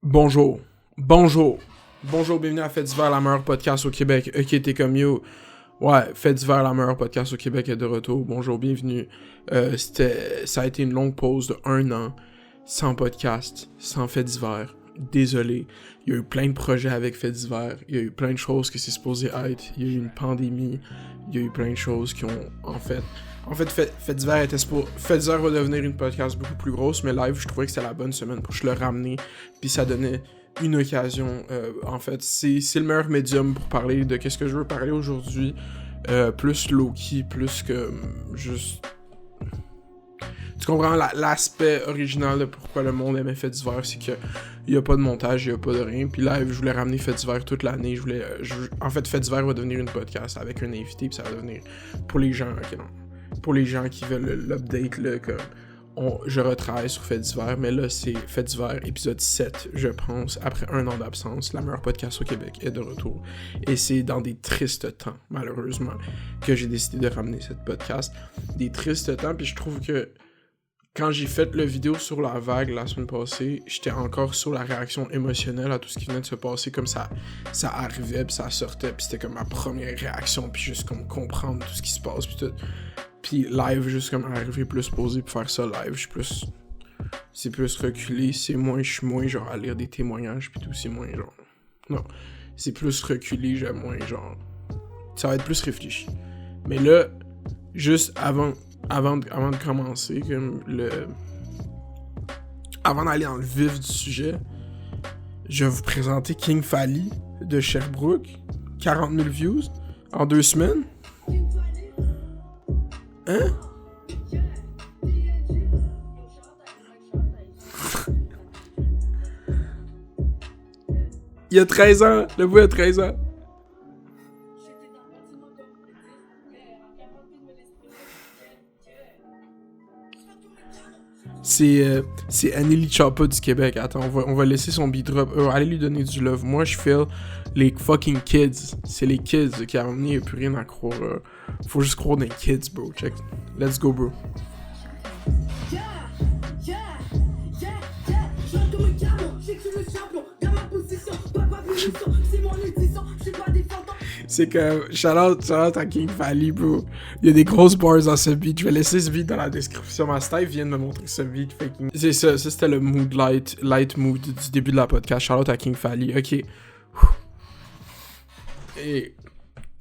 Bonjour, bienvenue à Fait divers, la meilleure podcast au Québec. Ok, t'es comme yo. Ouais, Fait divers, la meilleure podcast au Québec est de retour. Bonjour, bienvenue. Ça a été une longue pause de 1 an, sans podcast, sans Fait divers. Désolé, il y a eu plein de projets avec Fait divers, il y a eu plein de choses que c'est supposé être, il y a eu une pandémie, il y a eu plein de choses qui ont, Fait divers était Fait divers va devenir une podcast beaucoup plus grosse, mais live, je trouvais que c'était la bonne semaine pour que je le ramener, puis ça donnait une occasion. C'est le meilleur médium pour parler de qu'est-ce que je veux parler aujourd'hui, plus low-key, plus que juste... Tu comprends l'aspect original de pourquoi le monde aimait Fait divers, c'est que il y a pas de montage, il y a pas de rien. Puis là, je voulais ramener Fait divers toute l'année. Fait divers va devenir une podcast avec un invité, puis ça va devenir pour les gens, pour les gens qui veulent l'update là, je retravaille sur Fait divers, mais là c'est Fait divers épisode 7, je pense, après 1 an d'absence, la meilleure podcast au Québec est de retour. Et c'est dans des tristes temps, malheureusement, que j'ai décidé de ramener cette podcast. Des tristes temps, puis je trouve que quand j'ai fait le vidéo sur la vague la semaine passée, j'étais encore sur la réaction émotionnelle à tout ce qui venait de se passer, comme ça arrivait, puis ça sortait, puis c'était comme ma première réaction, puis juste comme comprendre tout ce qui se passe, puis tout. Puis live, juste comme arriver plus posé pour faire ça live, c'est plus reculé, je suis moins genre à lire des témoignages, puis tout, c'est moins genre... Non, c'est plus reculé, j'aime moins genre... Ça va être plus réfléchi. Mais là, juste avant de commencer, avant d'aller dans le vif du sujet, je vais vous présenter King Fally de Sherbrooke. 40 000 views en 2 semaines. Hein? Il a 13 ans, le bout a 13 ans. C'est Anneli Chapa du Québec. Attends, on va laisser son beat drop. Allez lui donner du love. Moi, je feel les fucking kids. C'est les kids qui a amené, plus rien à croire. Faut juste croire dans les kids, bro. Check. Let's go, bro. C'est que, shout-out à King Fally, bro. Il y a des grosses bars dans ce beat. Je vais laisser ce beat dans la description. Ma Steve vient de me montrer ce beat. C'est ça c'était le mood light mood du début de la podcast. Shout-out à King Fally. Ok. Et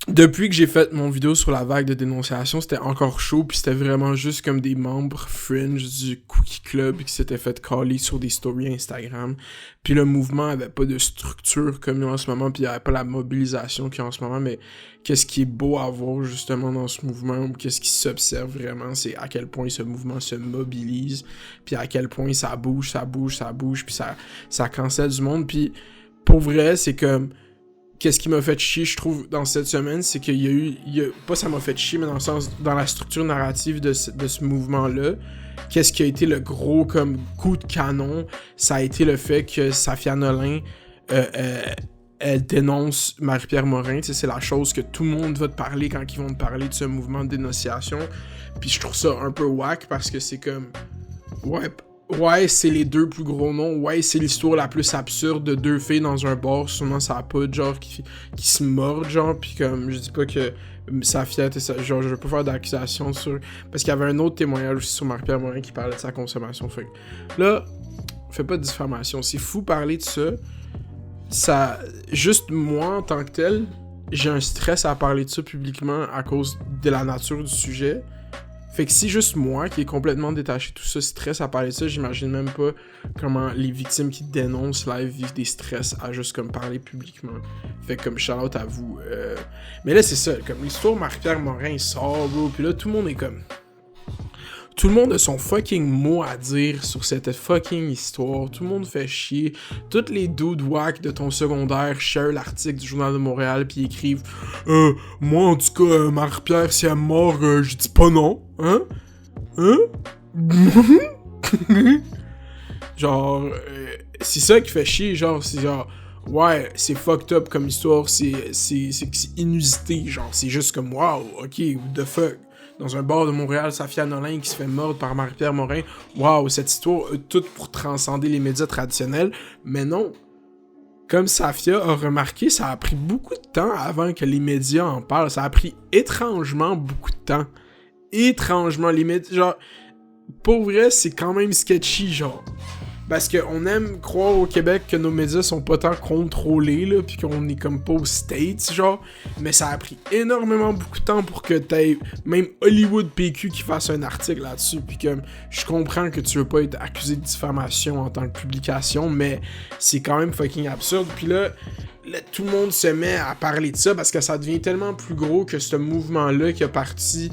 depuis que j'ai fait mon vidéo sur la vague de dénonciation, c'était encore chaud, puis c'était vraiment juste comme des membres fringe du Cookie Club qui s'étaient fait caller sur des stories Instagram. Puis le mouvement avait pas de structure comme il y a en ce moment, puis il y avait pas la mobilisation qu'il y a en ce moment, mais qu'est-ce qui est beau à voir justement dans ce mouvement, ou qu'est-ce qui s'observe vraiment, c'est à quel point ce mouvement se mobilise, puis à quel point ça bouge, puis ça cancelle du monde, puis pour vrai, c'est comme... Qu'est-ce qui m'a fait chier, je trouve, dans cette semaine, c'est qu'il y a pas ça m'a fait chier, mais dans le sens, dans la structure narrative de ce mouvement-là, qu'est-ce qui a été le gros, comme, coup de canon, ça a été le fait que Safia Nolin, elle dénonce Marie-Pierre Morin, tu sais, c'est la chose que tout le monde va te parler quand ils vont te parler de ce mouvement de dénonciation, puis je trouve ça un peu whack, parce que c'est comme, ouais, c'est les 2 plus gros noms. Ouais, c'est l'histoire la plus absurde de 2 filles dans un bar. Sûrement, ça a pas de genre qui se mordent, genre. Pis comme, je dis pas que Safia, genre, je veux pas faire d'accusation sur... Parce qu'il y avait un autre témoignage aussi sur Marie-Pierre Morin qui parlait de sa consommation. Fait que là, fais pas de diffamation. C'est fou parler de ça. Ça... Juste moi, en tant que tel, j'ai un stress à parler de ça publiquement à cause de la nature du sujet. Fait que si juste moi, qui est complètement détaché de tout ça, stresse à parler de ça, j'imagine même pas comment les victimes qui dénoncent live vivent des stress à juste comme parler publiquement. Fait que comme shout-out à vous. Mais là, c'est ça, comme l'histoire Marie-Pierre Morin sort, bro, pis là, tout le monde est comme... Tout le monde a son fucking mot à dire sur cette fucking histoire. Tout le monde fait chier. Toutes les dudes wack de ton secondaire share l'article du Journal de Montréal pis écrivent moi en tout cas, Marie-Pierre, si elle est morte, je dis pas non. Hein? Genre, c'est ça qui fait chier. Genre, c'est genre, ouais, c'est fucked up comme histoire. C'est inusité. Genre, c'est juste comme, wow, ok, what the fuck. dans un bar de Montréal, Safia Nolin qui se fait mordre par Marie-Pierre Morin. Waouh, cette histoire a tout pour transcender les médias traditionnels. Mais non. Comme Safia a remarqué, ça a pris beaucoup de temps avant que les médias en parlent. Ça a pris étrangement beaucoup de temps. Étrangement, les médias... Genre, pour vrai, c'est quand même sketchy, genre. Parce qu'on aime croire au Québec que nos médias sont pas tant contrôlés, là, pis qu'on est comme pas aux States, genre. Mais ça a pris énormément beaucoup de temps pour que t'aies même Hollywood PQ qui fasse un article là-dessus. Pis comme, je comprends que tu veux pas être accusé de diffamation en tant que publication, mais c'est quand même fucking absurde. Pis là, tout le monde se met à parler de ça parce que ça devient tellement plus gros que ce mouvement-là qui a parti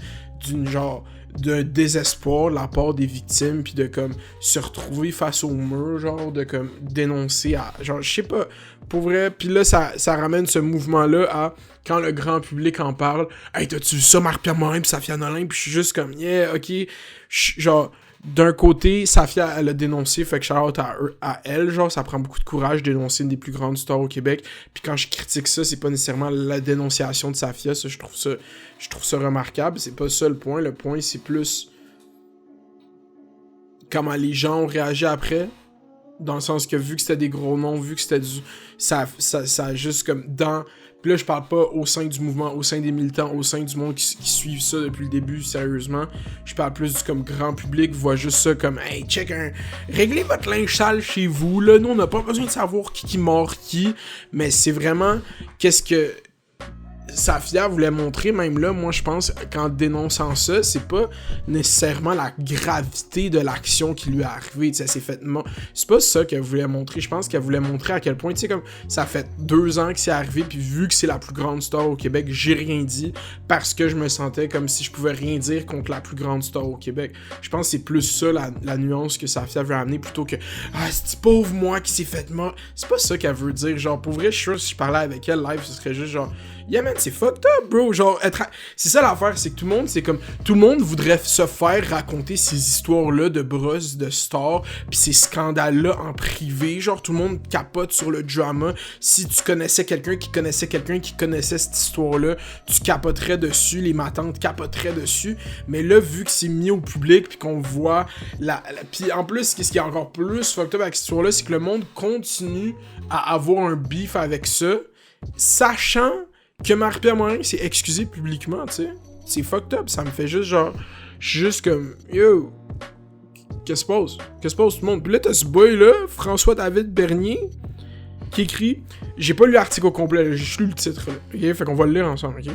d'une genre... d'un désespoir de la part des victimes, puis de comme se retrouver face au mur, genre de comme dénoncer à... genre je sais pas, pour vrai, puis là ça ramène ce mouvement-là à quand le grand public en parle, « Hey, t'as-tu vu ça, Marie-Pierre Morin pis Safia Nolin? » Puis je suis juste comme « Yeah, ok. » Genre, d'un côté, Safia, elle a dénoncé, fait que shout-out à elle, genre, ça prend beaucoup de courage de dénoncer une des plus grandes stars au Québec, puis quand je critique ça, c'est pas nécessairement la dénonciation de Safia, ça, je trouve ça remarquable, c'est pas ça le point c'est plus comment les gens ont réagi après, dans le sens que vu que c'était des gros noms, vu que c'était du... ça a juste comme dans... Puis là, je parle pas au sein du mouvement, au sein des militants, au sein du monde qui suivent ça depuis le début, sérieusement. Je parle plus du comme grand public, voit juste ça comme « Hey, check réglez votre linge sale chez vous, là. Nous, on n'a pas besoin de savoir qui mord qui. » Mais c'est vraiment... Qu'est-ce que... Safia voulait montrer, même là, moi je pense qu'en dénonçant ça, c'est pas nécessairement la gravité de l'action qui lui est arrivée, tu sais, c'est fait... C'est pas ça qu'elle voulait montrer, je pense qu'elle voulait montrer à quel point, tu sais, comme ça fait 2 ans que c'est arrivé, puis vu que c'est la plus grande star au Québec, j'ai rien dit, parce que je me sentais comme si je pouvais rien dire contre la plus grande star au Québec. Je pense que c'est plus ça la nuance que Safia veut amener, plutôt que « Ah, c'est pauvre moi qui s'est fait mort », c'est pas ça qu'elle veut dire, genre, pour vrai, je suis sûr, si je parlais avec elle live, ce serait juste genre « Yeah man, c'est fucked up, bro. » Genre, c'est ça l'affaire, c'est que tout le monde, c'est comme... Tout le monde voudrait se faire raconter ces histoires-là de brosses, de stars, pis ces scandales-là en privé. Genre, tout le monde capote sur le drama. Si tu connaissais quelqu'un qui connaissait cette histoire-là, tu capoterais dessus, les matantes capoteraient dessus. Mais là, vu que c'est mis au public, pis qu'on voit Pis en plus, ce qui est encore plus fucked up avec cette histoire-là, c'est que le monde continue à avoir un beef avec ça, sachant que Marie-Pierre Morin s'est excusé publiquement, tu sais. C'est fucked up, ça me fait juste genre... Je suis juste comme... Yo... Qu'est-ce qui se passe tout le monde? Puis là, t'as ce boy-là, François-David Bernier, qui écrit... J'ai pas lu l'article au complet, j'ai juste lu le titre, là. OK? Fait qu'on va le lire ensemble, OK?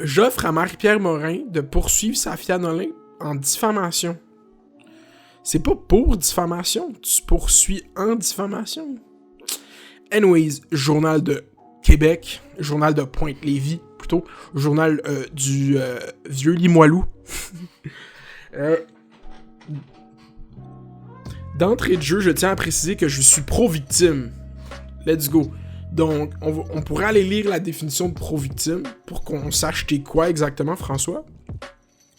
J'offre à Marie-Pierre Morin de poursuivre Safia Nolin en diffamation. C'est pas pour diffamation, tu poursuis en diffamation. Anyways, journal de Québec, journal de Pointe-Lévis, plutôt, journal du vieux Limoilou. D'entrée de jeu, je tiens à préciser que je suis pro-victime. Let's go. Donc, on pourrait aller lire la définition de pro-victime pour qu'on sache t'es quoi exactement, François.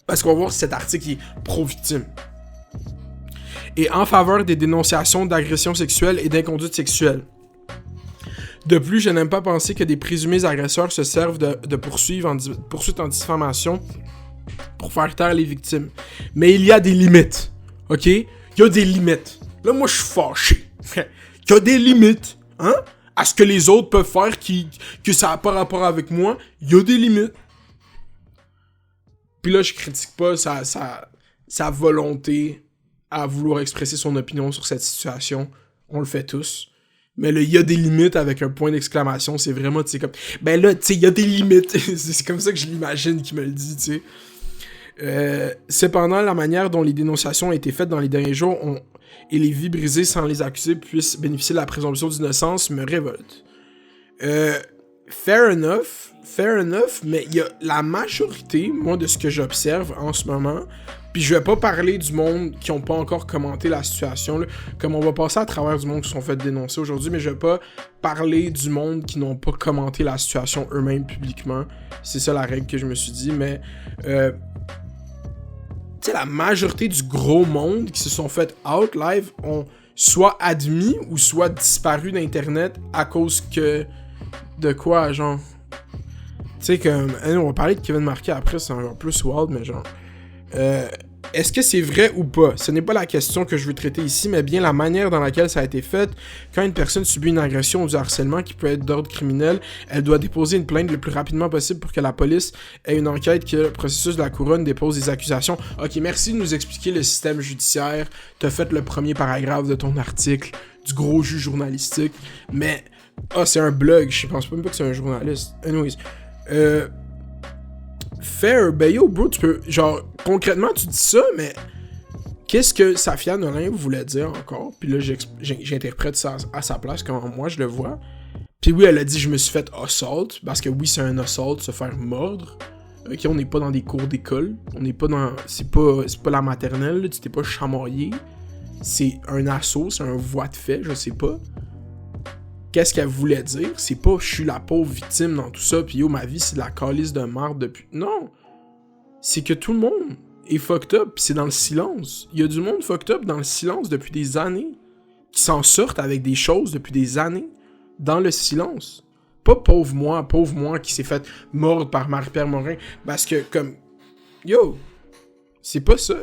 Parce qu'on va voir si cet article est pro-victime. Et en faveur des dénonciations d'agressions sexuelles et d'inconduite sexuelle. De plus, je n'aime pas penser que des présumés agresseurs se servent de poursuites en diffamation pour faire taire les victimes. Mais il y a des limites, ok? Il y a des limites. Là, moi, je suis fâché. Il y a des limites, hein? À ce que les autres peuvent faire que ça n'a pas rapport avec moi. Il y a des limites. Puis là, je critique pas sa volonté à vouloir expresser son opinion sur cette situation. On le fait tous. Mais là, il y a des limites avec un point d'exclamation. C'est vraiment, tu sais, comme... Ben là, tu sais, il y a des limites. C'est comme ça que je l'imagine qu'il me le dit, tu sais. Cependant, la manière dont les dénonciations ont été faites dans les derniers jours et les vies brisées sans les accusés puissent bénéficier de la présomption d'innocence me révolte. Fair enough, mais il y a la majorité, moi, de ce que j'observe en ce moment... Puis je vais pas parler du monde qui ont pas encore commenté la situation, là, comme on va passer à travers du monde qui se sont fait dénoncer aujourd'hui, mais je vais pas parler du monde qui n'ont pas commenté la situation eux-mêmes publiquement. C'est ça la règle que je me suis dit, mais... tu sais, la majorité du gros monde qui se sont fait out live ont soit admis ou soit disparu d'Internet à cause que... De quoi, genre... Tu sais, comme, on va parler de Kevin Marquet après, c'est encore plus wild, mais genre, est-ce que c'est vrai ou pas? Ce n'est pas la question que je veux traiter ici, mais bien la manière dans laquelle ça a été fait. Quand une personne subit une agression ou du harcèlement qui peut être d'ordre criminel, elle doit déposer une plainte le plus rapidement possible pour que la police ait une enquête, que le processus de la couronne dépose des accusations. Ok, merci de nous expliquer le système judiciaire. T'as fait le premier paragraphe de ton article, du gros jus journalistique, mais... c'est un blog, je pense même pas que c'est un journaliste. Anyways. Fair, ben yo, bro, tu peux... Genre, concrètement, tu dis ça, mais... Qu'est-ce que Safia Nolin voulait dire encore? Puis là, j'interprète ça à sa place, comment moi je le vois. Puis oui, elle a dit « Je me suis fait assault », parce que oui, c'est un assault, se faire mordre. Ok, on n'est pas dans des cours d'école. On n'est pas dans... C'est pas la maternelle, là, tu t'es pas chamaillé. C'est un assaut, c'est un voie de fait, je sais pas. Qu'est-ce qu'elle voulait dire? C'est pas je suis la pauvre victime dans tout ça, pis yo, ma vie c'est de la calice de marde depuis. Non! C'est que tout le monde est fucked up, pis c'est dans le silence. Il y a du monde fucked up dans le silence depuis des années, qui s'en sortent avec des choses depuis des années, dans le silence. Pas pauvre moi qui s'est fait mordre par Marie-Pierre Morin, parce que comme, yo, c'est pas ça.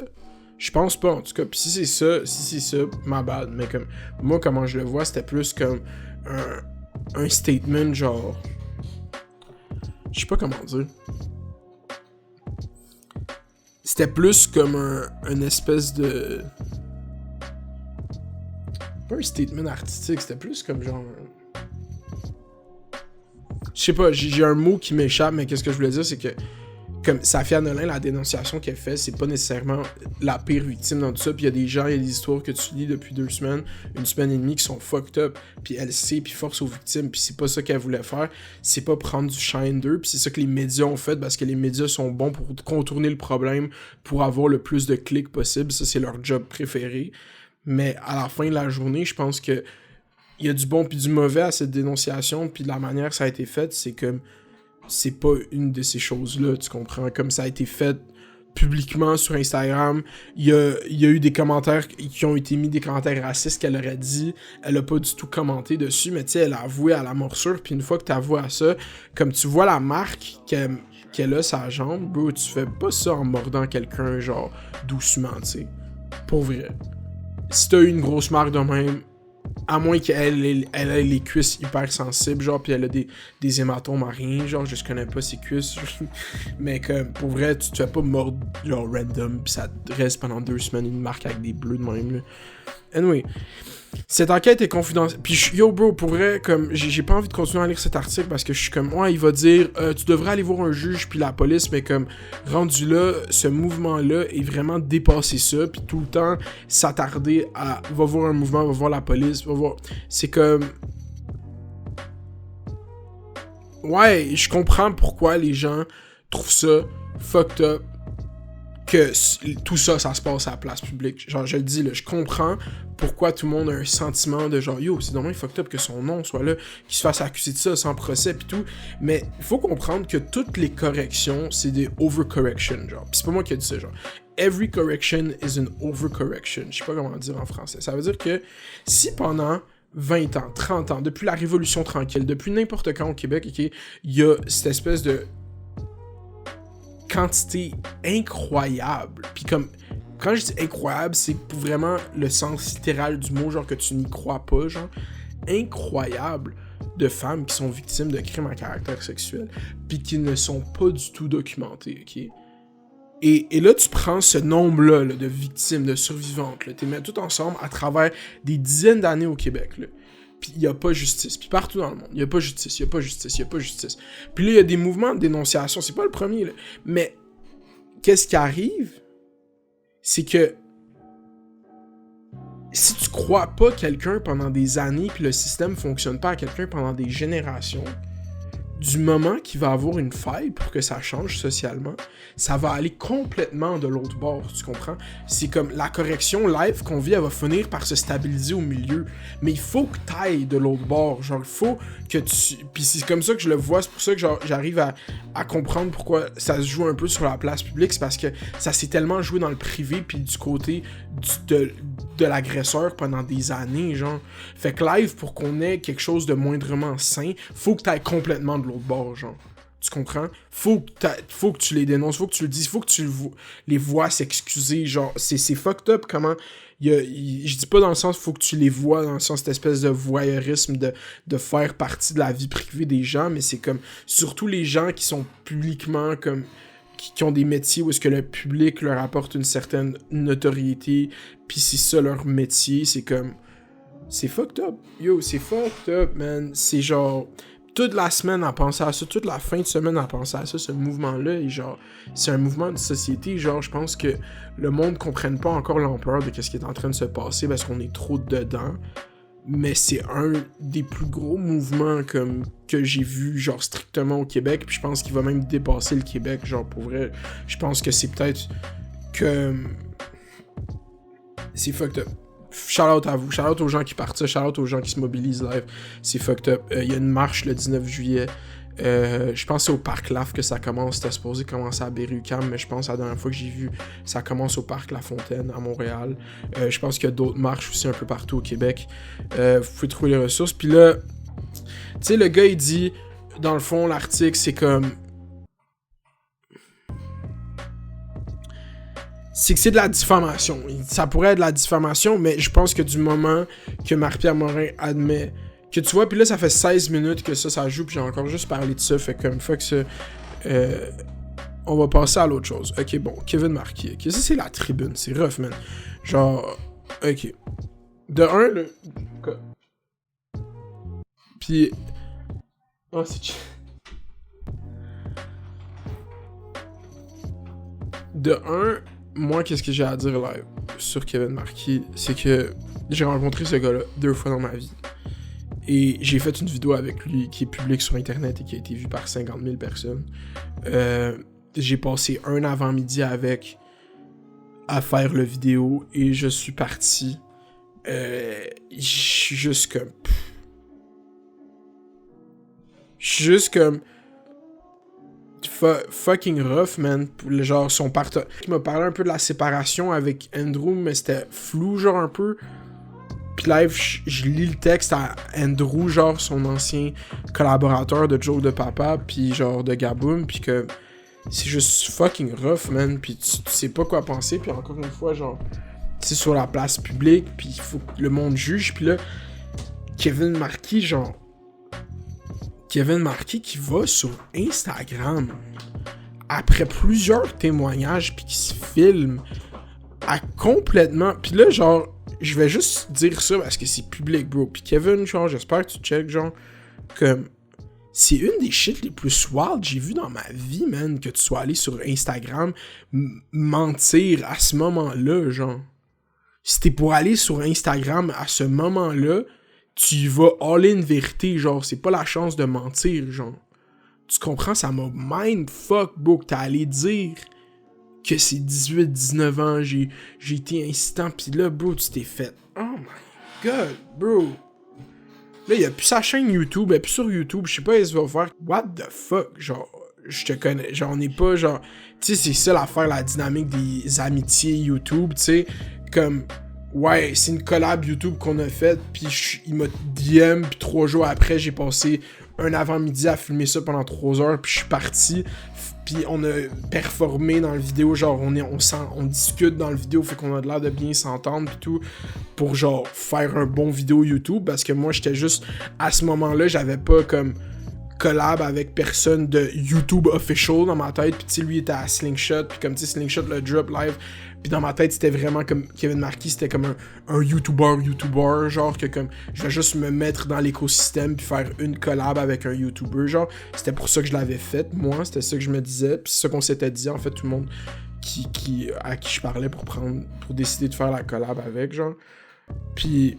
Je pense pas, en tout cas. Pis si c'est ça, ma bad. Mais comme, moi, comment je le vois, c'était plus comme un statement, genre... Je sais pas comment dire. C'était plus comme un espèce de... Pas un statement artistique, c'était plus comme genre... Je sais pas, j'ai un mot qui m'échappe, mais qu'est-ce que je voulais dire, c'est que comme Safia Nolin, la dénonciation qu'elle fait, c'est pas nécessairement la pire victime dans tout ça. Puis il y a des gens, il y a des histoires que tu lis depuis 2 semaines, 1 semaine et demie qui sont fucked up. Puis elle sait, puis force aux victimes. Puis c'est pas ça qu'elle voulait faire. C'est pas prendre du shine d'eux. Puis c'est ça que les médias ont fait parce que les médias sont bons pour contourner le problème, pour avoir le plus de clics possible. Ça, c'est leur job préféré. Mais à la fin de la journée, je pense que il y a du bon puis du mauvais à cette dénonciation. Puis de la manière que ça a été fait, c'est comme... C'est pas une de ces choses-là, tu comprends? Comme ça a été fait publiquement sur Instagram, il y a eu des commentaires qui ont été mis, des commentaires racistes qu'elle aurait dit, elle a pas du tout commenté dessus, mais tu sais, elle a avoué à la morsure, puis une fois que t'avoues à ça, comme tu vois la marque qu'elle a sa jambe, bro, tu fais pas ça en mordant quelqu'un, genre, doucement, tu sais. Pour vrai. Si t'as eu une grosse marque de même, à moins qu'elle ait les cuisses hyper sensibles, genre, pis elle a des hématomes à rien, genre, je connais pas ses cuisses, mais comme, pour vrai, tu te fais pas mordre, genre, random, pis ça te reste pendant 2 semaines une marque avec des bleus de même, là. Anyway, cette enquête est confidentielle, pis yo, bro, pour vrai, comme, j'ai pas envie de continuer à lire cet article parce que je suis comme, ouais, il va dire, tu devrais aller voir un juge pis la police, mais comme, rendu là, ce mouvement-là est vraiment dépassé ça, pis tout le temps, s'attarder à, va voir un mouvement, va voir la police, va voir, c'est comme, ouais, je comprends pourquoi les gens trouvent ça fucked up, que tout ça se passe à la place publique. Genre, je le dis, là, je comprends pourquoi tout le monde a un sentiment de genre, yo, c'est dommage fucked up que son nom soit là, qu'il se fasse accuser de ça sans procès pis tout, mais il faut comprendre que toutes les corrections, c'est des overcorrections, genre. Pis c'est pas moi qui ai dit ça, genre. Every correction is an overcorrection. Je sais pas comment dire en français. Ça veut dire que si pendant 20 ans, 30 ans, depuis la Révolution tranquille, depuis n'importe quand au Québec, ok, il y a cette espèce de quantité incroyable. Puis comme, quand je dis incroyable, c'est pour vraiment le sens littéral du mot, genre que tu n'y crois pas, genre, incroyable de femmes qui sont victimes de crimes à caractère sexuel, puis qui ne sont pas du tout documentées, ok? Et là, tu prends ce nombre-là là, de victimes, de survivantes, tu les mets tout ensemble à travers des dizaines d'années au Québec, là. Puis il n'y a pas justice. Puis partout dans le monde, il n'y a pas justice, il n'y a pas justice, il n'y a pas justice. Puis là, il y a des mouvements de dénonciation, c'est pas le premier, là. Mais qu'est-ce qui arrive? C'est que si tu crois pas quelqu'un pendant des années, puis le système fonctionne pas à quelqu'un pendant des générations, du moment qu'il va avoir une faille pour que ça change socialement, ça va aller complètement de l'autre bord, tu comprends? C'est comme la correction live qu'on vit, elle va finir par se stabiliser au milieu. Mais il faut que t'ailles de l'autre bord, genre il faut que tu... Puis c'est comme ça que je le vois, c'est pour ça que j'arrive à comprendre pourquoi ça se joue un peu sur la place publique, c'est parce que ça s'est tellement joué dans le privé, puis du côté de l'agresseur pendant des années, genre. Fait que live, pour qu'on ait quelque chose de moindrement sain, faut que t'ailles complètement de l'autre bord, genre. Tu comprends? Faut que tu les dénonces, faut que tu le dises, faut que tu les vois s'excuser. Genre, c'est fucked up comment... je dis pas dans le sens faut que tu les vois, dans le sens cette espèce de voyeurisme de faire partie de la vie privée des gens, mais c'est comme... Surtout les gens qui sont publiquement comme... Qui ont des métiers où est-ce que le public leur apporte une certaine notoriété, puis c'est ça leur métier, c'est comme... C'est fucked up. Yo, c'est fucked up, man. C'est genre... Toute la semaine à penser à ça, toute la fin de semaine à penser à ça, ce mouvement-là, et genre, c'est un mouvement de société, genre, je pense que le monde comprenne pas encore l'ampleur de ce qui est en train de se passer parce qu'on est trop dedans, mais c'est un des plus gros mouvements comme que j'ai vu, genre, strictement au Québec, puis je pense qu'il va même dépasser le Québec, genre, pour vrai, je pense que c'est peut-être que... C'est fucked up. Shout-out à vous, shout-out aux gens qui partent ça, shout-out aux gens qui se mobilisent live, c'est fucked up. Il y a une marche le 19 juillet, je pense que c'est au Parc Laf que ça commence, c'était supposé commencer à Berry-UQAM, mais je pense que la dernière fois que j'ai vu, ça commence au Parc La Fontaine à Montréal. Je pense qu'il y a d'autres marches aussi un peu partout au Québec. Vous pouvez trouver les ressources, puis là, tu sais, le gars il dit, dans le fond, l'article c'est comme... C'est que c'est de la diffamation. Ça pourrait être de la diffamation, mais je pense que du moment que Marie-Pierre Morin admet que tu vois, puis là ça fait 16 minutes que ça joue, puis j'ai encore juste parlé de ça, fait comme fuck ça. On va passer à l'autre chose. Ok, bon, Kevin Marquis. Ok, ça c'est la tribune, c'est rough, man. Genre, ok. De un, le... Puis... Oh, c'est... De un... Moi, qu'est-ce que j'ai à dire live sur Kevin Marquis, c'est que j'ai rencontré ce gars-là 2 fois dans ma vie. Et j'ai fait une vidéo avec lui qui est publique sur Internet et qui a été vue par 50 000 personnes. J'ai passé un avant-midi avec à faire le vidéo et je suis parti. Je suis juste comme... Je suis juste comme... fucking rough, man. Genre, son partenaire qui m'a parlé un peu de la séparation avec Andrew, mais c'était flou, genre, un peu. Puis live, je lis le texte à Andrew, genre, son ancien collaborateur de Joke de Papa, puis genre, de Gaboum, puis que c'est juste fucking rough, man. Puis tu sais pas quoi penser, puis encore une fois, genre, c'est sur la place publique, puis il faut que le monde juge, puis là, Kevin Marquis, genre... Kevin Marquis qui va sur Instagram après plusieurs témoignages puis qui se filme à complètement... Puis là, genre, je vais juste dire ça parce que c'est public, bro. Puis Kevin, genre, j'espère que tu check, genre, comme... C'est une des shit les plus wild que j'ai vu dans ma vie, man, que tu sois allé sur Instagram mentir à ce moment-là, genre. Si t'es pour aller sur Instagram à ce moment-là... Tu vas all-in vérité, genre, c'est pas la chance de mentir, genre. Tu comprends, ça m'a mindfuck, bro, que t'as allé dire que c'est 18-19 ans, j'ai été incitant, pis là, bro, tu t'es fait. Oh my god, bro. Là, il a plus sa chaîne YouTube, il a plus sur YouTube, je sais pas, il se va faire. What the fuck, genre, je te connais, genre, on n'est pas, genre. Tu sais, c'est ça l'affaire, la dynamique des amitiés YouTube, tu sais, comme. Ouais, c'est une collab YouTube qu'on a faite, puis il m'a DM, puis 3 jours après, j'ai passé un avant-midi à filmer ça pendant 3 heures, puis je suis parti, puis on a performé dans le vidéo, genre on discute dans le vidéo, fait qu'on a l'air de bien s'entendre, puis tout, pour genre faire un bon vidéo YouTube, parce que moi j'étais juste, à ce moment-là, j'avais pas comme collab avec personne de YouTube official dans ma tête, puis tu sais, lui était à Slingshot, puis comme tu sais, Slingshot le drop live. Puis dans ma tête, c'était vraiment comme Kevin Marquis, c'était comme un YouTuber, genre que comme je vais juste me mettre dans l'écosystème puis faire une collab avec un YouTuber, genre. C'était pour ça que je l'avais fait, moi, c'était ça que je me disais, puis c'est ça qu'on s'était dit, en fait, tout le monde à qui je parlais pour décider de faire la collab avec, genre. Puis...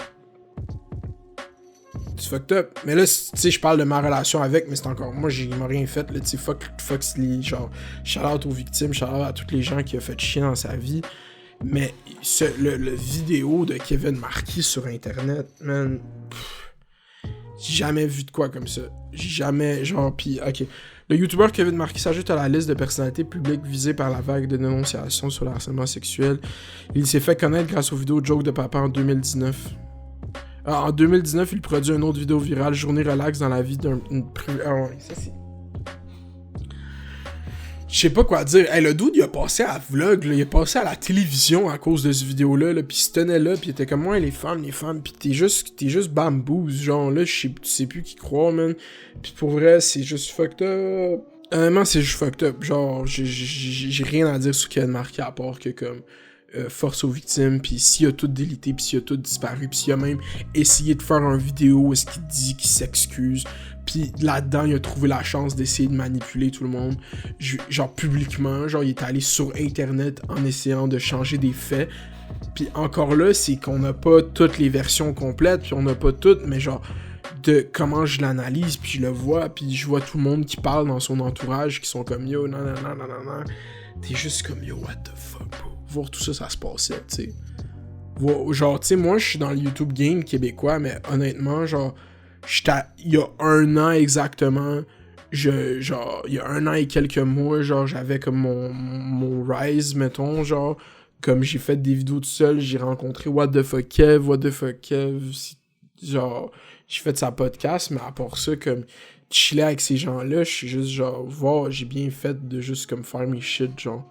C'est fucked up. Mais là, tu sais, je parle de ma relation avec, mais c'est encore... Moi, il m'a rien fait, là, tu sais, fuck genre, shout-out aux victimes, shout-out à tous les gens qui ont fait chier dans sa vie. Mais le vidéo de Kevin Marquis sur Internet, man... J'ai jamais vu de quoi comme ça. J'ai jamais, genre, pis, ok. Le YouTuber Kevin Marquis s'ajoute à la liste de personnalités publiques visées par la vague de dénonciations sur le harcèlement sexuel. Il s'est fait connaître grâce aux vidéos Joke de Papa en 2019. En 2019, il produit une autre vidéo virale, Journée relax dans la vie d'un... Ah ouais, ça c'est... Je sais pas quoi dire. Hey, le dude, il a passé à vlog, là. Il a passé à la télévision à cause de cette vidéo-là, là. Pis il se tenait là, pis il était comme, ouais, les femmes. Pis t'es juste bamboos. Genre, là, tu sais plus qui croire, man. Pis pour vrai, c'est juste fucked up. Honnêtement, c'est juste fucked up. Genre, j'ai rien à dire sur Kevin Marquis à part que, comme, force aux victimes, pis s'il a tout délité, pis s'il a tout disparu, pis s'il a même essayé de faire une vidéo où est-ce qu'il dit qu'il s'excuse, pis là-dedans, il a trouvé la chance d'essayer de manipuler tout le monde, genre publiquement, genre il est allé sur internet en essayant de changer des faits, pis encore là, c'est qu'on n'a pas toutes les versions complètes, pis on n'a pas toutes, mais genre, de comment je l'analyse, puis je le vois, puis je vois tout le monde qui parle dans son entourage, qui sont comme yo, non, t'es juste comme yo, what the fuck, bro. Voir tout ça, ça se passait, tu sais. Genre, tu sais, moi, je suis dans le YouTube game québécois, mais honnêtement, genre, il y a 1 an exactement, genre, il y a 1 an et quelques mois, genre, j'avais comme mon rise, mettons, genre, comme j'ai fait des vidéos tout seul, j'ai rencontré What the fuck Kev, genre, j'ai fait sa podcast, mais à part ça, comme, chiller avec ces gens-là, je suis juste genre, wow, j'ai bien fait de juste comme faire mes shit, genre.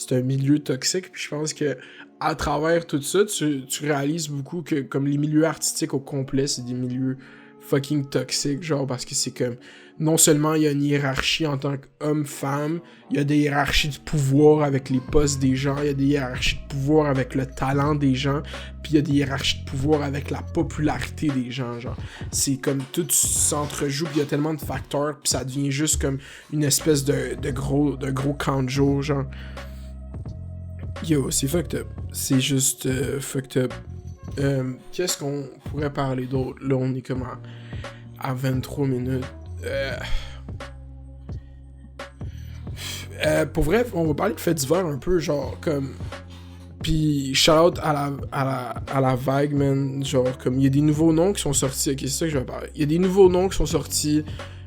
C'est un milieu toxique, puis je pense que à travers tout ça, tu réalises beaucoup que comme les milieux artistiques au complet, c'est des milieux fucking toxiques, genre, parce que c'est comme, non seulement il y a une hiérarchie en tant qu'homme-femme, il y a des hiérarchies de pouvoir avec les postes des gens, il y a des hiérarchies de pouvoir avec le talent des gens, puis il y a des hiérarchies de pouvoir avec la popularité des gens, genre. C'est comme tout s'entrejoue, puis il y a tellement de facteurs, puis ça devient juste comme une espèce de gros kanjo, genre. Yo, c'est fucked up. C'est juste fucked up. Qu'est-ce qu'on pourrait parler d'autre? Là, on est comme à 23 minutes. Pour vrai, on va parler de faits divers un peu, genre, comme... Puis, shout-out à la vague, man. Genre, comme, il y a des nouveaux noms qui sont sortis. Ok, c'est ça que je vais parler. Il y a des nouveaux noms qui sont sortis,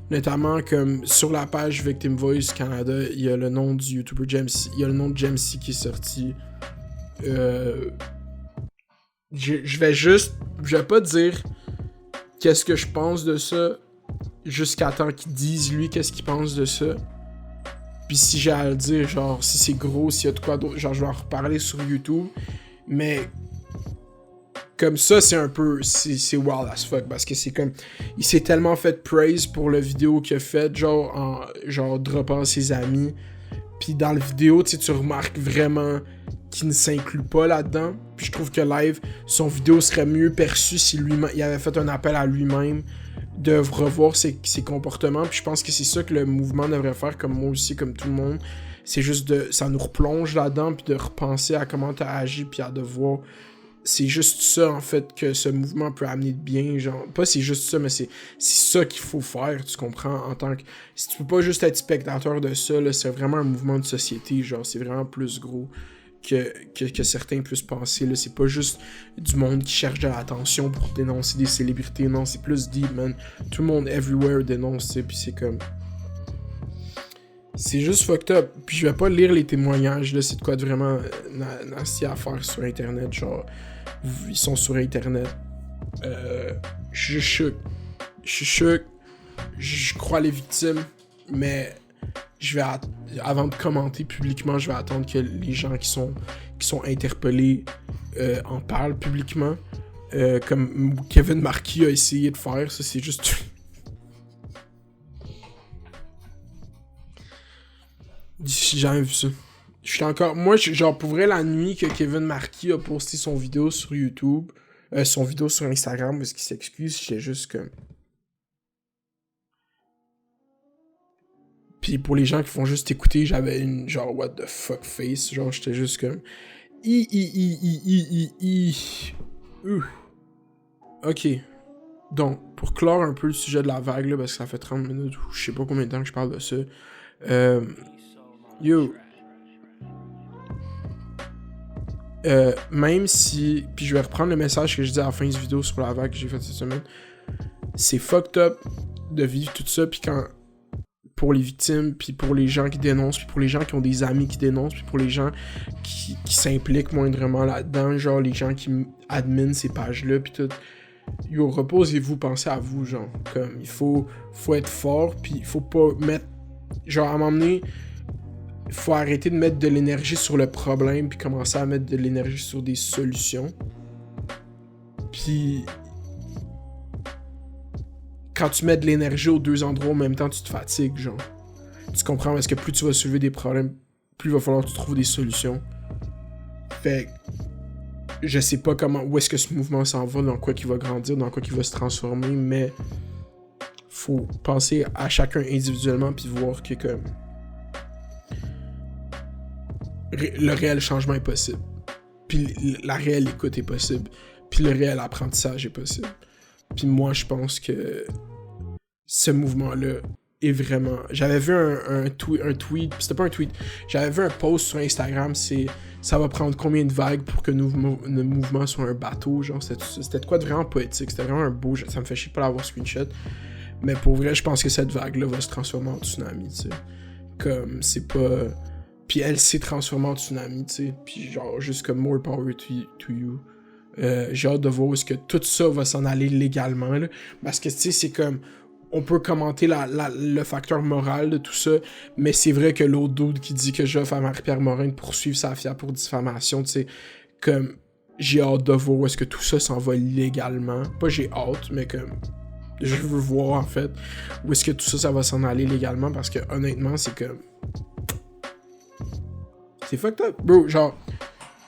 notamment, comme, sur la page Victim Voice Canada, il y a le nom du YouTuber Jamesy. Il y a le nom de Jamesy qui est sorti. Je vais pas dire qu'est-ce que je pense de ça jusqu'à temps qu'il dise, lui, qu'est-ce qu'il pense de ça. Puis si j'ai à le dire, genre, si c'est gros, s'il y a de quoi d'autre, genre, je vais en reparler sur YouTube. Mais comme ça, c'est un peu... C'est wild as fuck, parce que c'est comme... Il s'est tellement fait praise pour la vidéo qu'il a faite, genre, en droppant ses amis. Puis dans la vidéo, tu remarques vraiment qu'il ne s'inclut pas là-dedans. Puis je trouve que live, son vidéo serait mieux perçue si lui-même... Il avait fait un appel à lui-même de revoir ses comportements, puis je pense que c'est ça que le mouvement devrait faire, comme moi aussi, comme tout le monde. C'est juste ça nous replonge là-dedans, puis de repenser à comment t'as agi, puis à de voir. C'est juste ça, en fait, que ce mouvement peut amener de bien, genre, pas c'est juste ça, mais c'est ça qu'il faut faire, tu comprends, en tant que... Si tu peux pas juste être spectateur de ça, là, c'est vraiment un mouvement de société, genre, c'est vraiment plus gros que certains puissent penser, là. C'est pas juste du monde qui cherche de l'attention pour dénoncer des célébrités, non, c'est plus deep, man. Tout le monde everywhere dénonce, tu sais, pis c'est comme... C'est juste fucked up. Puis je vais pas lire les témoignages, là, c'est de quoi de vraiment nasty à faire sur Internet, genre... Ils sont sur Internet. Je suis choqué. Je crois les victimes, mais... avant de commenter publiquement, je vais attendre que les gens qui sont interpellés en parlent publiquement. Comme Kevin Marquis a essayé de faire, ça c'est juste... J'ai jamais vu ça. J'étais encore... Moi, genre, pour vrai, la nuit que Kevin Marquis a posté son vidéo sur YouTube, son vidéo sur Instagram, parce qu'il s'excuse, j'étais juste comme... Puis pour les gens qui font juste écouter, j'avais une genre what the fuck face, genre j'étais juste comme Ok. Donc, pour clore un peu le sujet de la vague là, parce que ça fait 30 minutes ou je sais pas combien de temps que je parle de ça. Même si... Puis je vais reprendre le message que je dis à la fin de cette vidéo sur la vague que j'ai faite cette semaine. C'est fucked up de vivre tout ça, puis quand... Pour les victimes, puis pour les gens qui dénoncent, puis pour les gens qui ont des amis qui dénoncent, puis pour les gens qui s'impliquent moindrement là-dedans, genre les gens qui adminent ces pages-là, puis tout. Yo, reposez-vous, pensez à vous, genre. Comme, il faut être fort, puis il faut pas mettre... Genre, à m'emmener... faut arrêter de mettre de l'énergie sur le problème puis commencer à mettre de l'énergie sur des solutions. Puis quand tu mets de l'énergie aux deux endroits en même temps, tu te fatigues, genre. Tu comprends? Parce que plus tu vas soulever des problèmes, plus il va falloir que tu trouves des solutions. Fait que je sais pas où est-ce que ce mouvement s'en va, dans quoi qu'il va grandir, dans quoi qu'il va se transformer, mais faut penser à chacun individuellement puis voir que comme le réel changement est possible. Puis la réelle écoute est possible. Puis le réel apprentissage est possible. Puis moi, je pense que ce mouvement-là est vraiment... J'avais vu un tweet, c'était pas un tweet, j'avais vu un post sur Instagram, c'est ça va prendre combien de vagues pour que nos mouvements soient un bateau, genre c'était de quoi de vraiment poétique, c'était vraiment un beau, ça me fait chier pas l'avoir screenshot, mais pour vrai, je pense que cette vague-là va se transformer en tsunami, tu sais, comme c'est pas... Puis elle s'est transformée en tsunami, tu sais, puis genre juste comme more power to you. J'ai hâte de voir où est-ce que tout ça va s'en aller légalement, là, parce que tu sais, c'est comme... On peut commenter le facteur moral de tout ça, mais c'est vrai que l'autre dude qui dit que j'offre à Marie-Pierre Morin de poursuivre sa fille pour diffamation, tu sais, comme, j'ai hâte de voir où est-ce que tout ça s'en va légalement. Pas j'ai hâte, mais comme, je veux voir, en fait, où est-ce que tout ça va s'en aller légalement, parce que, honnêtement, c'est comme... C'est fucked up, bro, genre...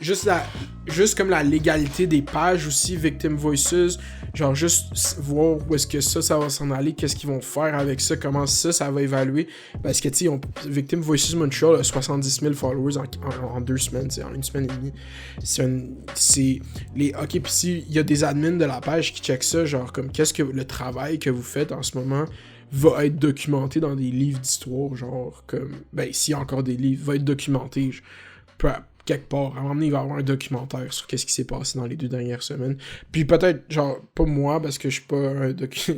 Juste comme la légalité des pages aussi, Victim Voices, genre juste voir où est-ce que ça va s'en aller, qu'est-ce qu'ils vont faire avec ça, comment ça va évaluer, parce que tu sais, Victim Voices Montreal a 70 000 followers en 2 semaines, en 1 semaine et demie. Ok, puis s'il y a des admins de la page qui checkent ça, genre comme qu'est-ce que le travail que vous faites en ce moment va être documenté dans des livres d'histoire, genre comme, ben s'il y a encore des livres, va être documenté, quelque part. À un moment donné, il va y avoir un documentaire sur qu'est-ce qui s'est passé dans les 2 dernières semaines. Puis peut-être, genre, pas moi, parce que je suis pas un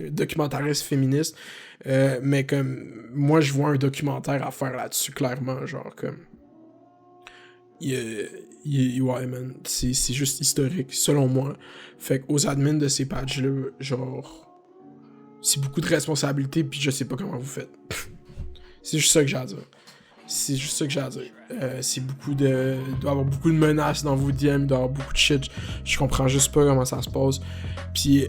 documentariste féministe, mais comme, moi, je vois un documentaire à faire là-dessus, clairement, genre, comme... ouais, man, c'est juste historique, selon moi. Fait qu'aux admins de ces pages-là, genre... C'est beaucoup de responsabilités, puis je sais pas comment vous faites. C'est juste ça que j'ai à dire. C'est juste ça que j'ai à dire. C'est beaucoup de... Il doit y avoir beaucoup de menaces dans vos DM, il doit y avoir beaucoup de shit. Je comprends juste pas comment ça se passe. Puis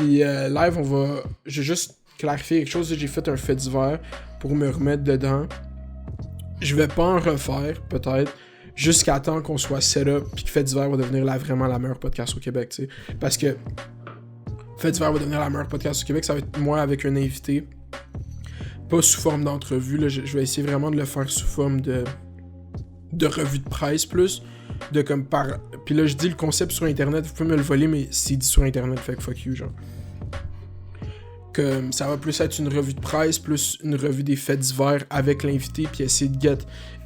live, j'ai juste clarifié quelque chose. J'ai fait un fait divers pour me remettre dedans. Je vais pas en refaire, peut-être, jusqu'à temps qu'on soit set-up puis que fait divers va devenir vraiment la meilleure podcast au Québec, tu sais. Parce que fait divers va devenir la meilleure podcast au Québec, ça va être moi avec un invité. Pas sous forme d'entrevue, là, je vais essayer vraiment de le faire sous forme de revue de presse plus, de comme par... Puis là, je dis le concept sur Internet, vous pouvez me le voler, mais c'est dit sur Internet, fait que fuck you, genre. Comme ça va plus être une revue de presse, plus une revue des faits divers avec l'invité, puis essayer de get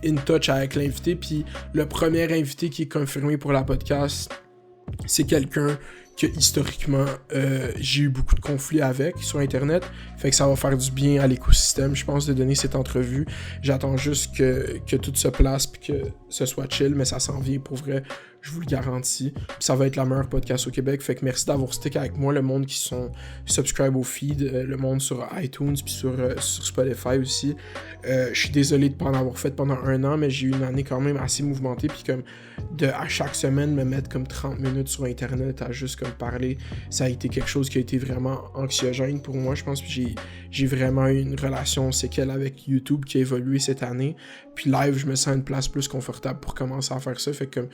in touch avec l'invité, puis le premier invité qui est confirmé pour la podcast, c'est quelqu'un que historiquement j'ai eu beaucoup de conflits avec sur Internet, fait que ça va faire du bien à l'écosystème, je pense, de donner cette entrevue. J'attends juste que tout se place puis que ce soit chill, mais ça s'en vient pour vrai, je vous le garantis. Puis ça va être la meilleure podcast au Québec, fait que merci d'avoir stick avec moi, le monde qui sont subscribe au feed, le monde sur iTunes puis sur Spotify aussi. Je suis désolé de pas en avoir fait pendant 1 an, mais j'ai eu une année quand même assez mouvementée, puis comme à chaque semaine me mettre comme 30 minutes sur Internet à juste comme parler, ça a été quelque chose qui a été vraiment anxiogène pour moi, je pense. Puis j'ai vraiment eu une relation séquelle avec YouTube qui a évolué cette année, puis live, je me sens à une place plus confortable pour commencer à faire ça, fait que comme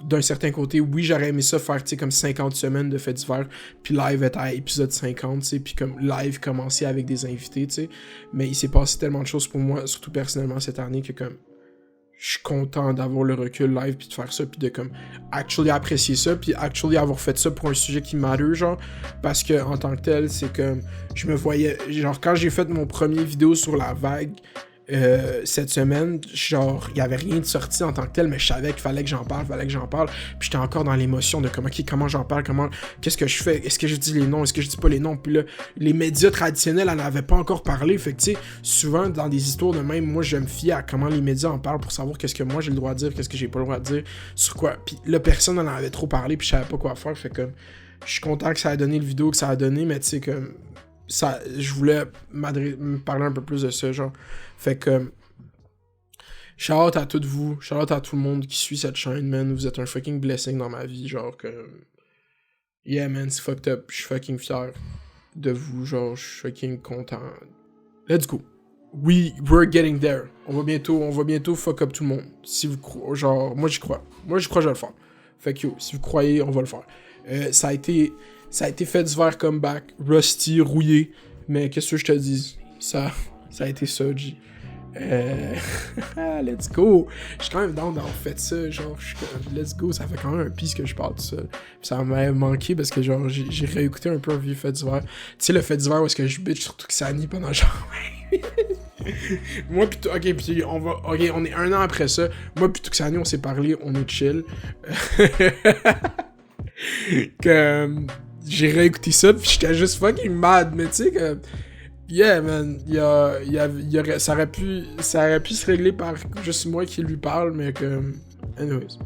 d'un certain côté, oui, j'aurais aimé ça faire, tu sais, comme 50 semaines de faits divers, puis live être à épisode 50, tu sais, puis comme live commencer avec des invités, tu sais, mais il s'est passé tellement de choses pour moi, surtout personnellement cette année, que comme je suis content d'avoir le recul live puis de faire ça, puis de comme actually apprécier ça, puis actually avoir fait ça pour un sujet qui matter, genre, parce que en tant que tel, c'est comme je me voyais, genre quand j'ai fait mon premier vidéo sur la vague cette semaine, genre il y avait rien de sorti en tant que tel, mais je savais qu'il fallait que j'en parle, puis j'étais encore dans l'émotion de comme ok, comment j'en parle, qu'est-ce que je fais, est-ce que je dis les noms, est-ce que je dis pas les noms, puis là les médias traditionnels en avaient pas encore parlé, fait que tu sais, souvent dans des histoires de même, moi je me fie à comment les médias en parlent pour savoir qu'est-ce que moi j'ai le droit de dire, qu'est-ce que j'ai pas le droit de dire, sur quoi, puis là personne en avait trop parlé, puis je savais pas quoi faire, fait que je suis content que ça a donné le vidéo que ça a donné, mais tu sais comme ça, je voulais me parler un peu plus de ça, genre. Fait que, shout-out à toutes vous, shout-out à tout le monde qui suit cette chaîne, man. Vous êtes un fucking blessing dans ma vie, genre que... Yeah, man, c'est fucked up. Je suis fucking fier de vous, genre, je suis fucking content. Let's go. We're getting there. On va bientôt fuck up tout le monde. Si vous croyez, genre, moi j'y crois. Moi j'y crois, je vais le faire. Fait que yo, si vous croyez, on va le faire. Ça a été fait divers comeback, rusty, rouillé, mais qu'est-ce que je te dis? Ça a été ça, G. Let's go. Je suis quand même down d'avoir fait ça, genre, je suis comme, let's go, ça fait quand même un pisse que je parle de ça. Puis ça m'a manqué parce que, genre, j'ai réécouté un peu un vieux fait divers. Tu sais, le fait divers où est-ce que je bitch sur Tuxani pendant genre... Moi pis ok, puis on est 1 an après ça. Moi pis Tuxani, on s'est parlé, on est chill. Que j'ai réécouté ça, pis j'étais juste fucking mad, mais tu sais que... Yeah, man, ça aurait pu se régler par juste moi qui lui parle, mais que... Anyways.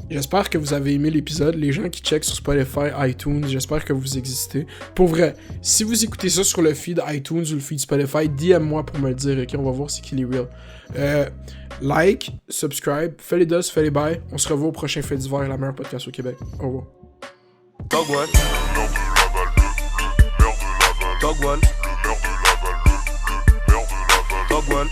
J'espère que vous avez aimé l'épisode. Les gens qui checkent sur Spotify, iTunes, j'espère que vous existez. Pour vrai, si vous écoutez ça sur le feed iTunes ou le feed Spotify, DM-moi pour me le dire, ok? On va voir c'est qui les real. Like, subscribe, fais les dos, fais les bails. On se revoit au prochain fait d'hiver, la meilleure podcast au Québec. Au revoir. Dogwall. Dogwall. Dogwall.